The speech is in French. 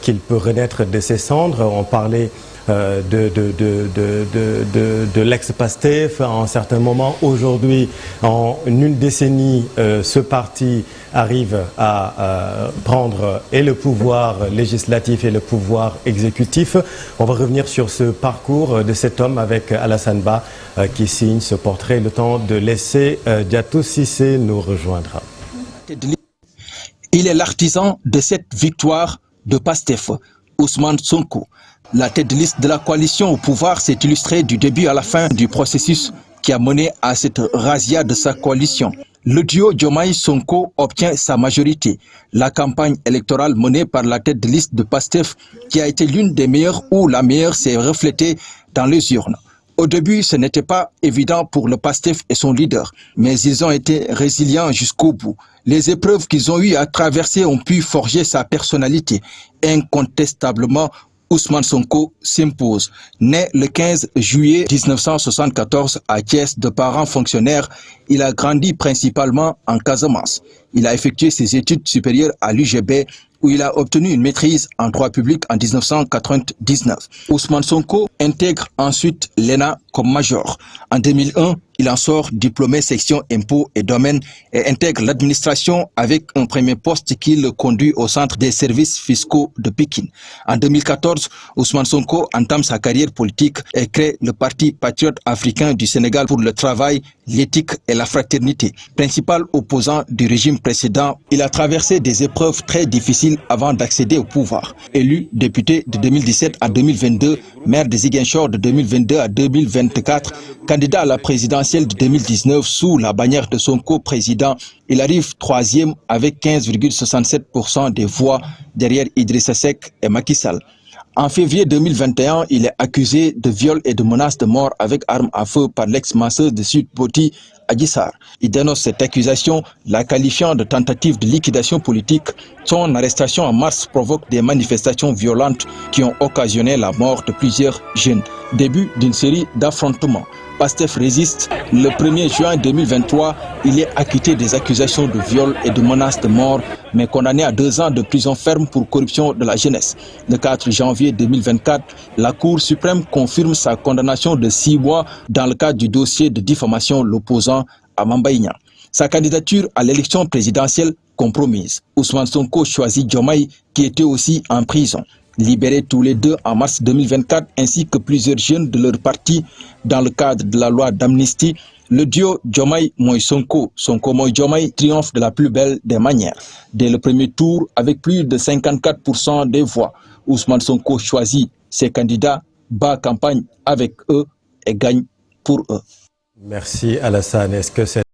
qu'il peut renaître de ses cendres. On parlait de l'ex-Pastef à un certain moment. Aujourd'hui, en une décennie, ce parti arrive à prendre et le pouvoir législatif et le pouvoir exécutif. On va revenir sur ce parcours de cet homme avec Alassane Ba qui signe ce portrait. Le temps de laisser Diatou Cissé nous rejoindre. Il est l'artisan de cette victoire de Pastef, Ousmane Sonko. La tête de liste de la coalition au pouvoir s'est illustrée du début à la fin du processus qui a mené à cette razzia de sa coalition. Le duo Diomaye-Sonko obtient sa majorité. La campagne électorale menée par la tête de liste de Pastef, qui a été l'une des meilleures ou la meilleure, s'est reflétée dans les urnes. Au début, ce n'était pas évident pour le Pastef et son leader, mais ils ont été résilients jusqu'au bout. Les épreuves qu'ils ont eu à traverser ont pu forger sa personnalité. Incontestablement, Ousmane Sonko s'impose. Né le 15 juillet 1974 à Thiès de parents fonctionnaires, il a grandi principalement en Casamance. Il a effectué ses études supérieures à l'UGB où il a obtenu une maîtrise en droit public en 1999. Ousmane Sonko intègre ensuite l'ENA comme major. En 2001, il en sort diplômé section impôts et domaines et intègre l'administration avec un premier poste qui le conduit au centre des services fiscaux de Pékin. En 2014, Ousmane Sonko entame sa carrière politique et crée le Parti patriote africain du Sénégal pour le travail, l'éthique et la fraternité. Principal opposant du régime précédent, il a traversé des épreuves très difficiles avant d'accéder au pouvoir. Élu député de 2017 à 2022, maire de Ziguinchor de 2022 à 2024, candidat à la présidentielle de 2019 sous la bannière de Sonko président, il arrive troisième avec 15,67% des voix derrière Idrissa Seck et Macky Sall. En février 2021, il est accusé de viol et de menaces de mort avec arme à feu par l'ex-masseuse de Sud Poti, Adji Sarr. Il dénonce cette accusation, la qualifiant de tentative de liquidation politique. Son arrestation en mars provoque des manifestations violentes qui ont occasionné la mort de plusieurs jeunes. Début d'une série d'affrontements. Pastef résiste. Le 1er juin 2023, il est acquitté des accusations de viol et de menaces de mort, mais condamné à 2 ans de prison ferme pour corruption de la jeunesse. Le 4 janvier 2024, la Cour suprême confirme sa condamnation de 6 mois dans le cadre du dossier de diffamation l'opposant à Mamba Ignan. Sa candidature à l'élection présidentielle compromise. Ousmane Sonko choisit Diomaye, qui était aussi en prison. Libérés tous les deux en mars 2024, ainsi que plusieurs jeunes de leur parti dans le cadre de la loi d'amnistie, le duo Diomaye-Sonko, Sonko-Diomaye triomphe de la plus belle des manières. Dès le premier tour, avec plus de 54% des voix, Ousmane Sonko choisit ses candidats, bat campagne avec eux et gagne pour eux. Merci Alassane. Est-ce que c'est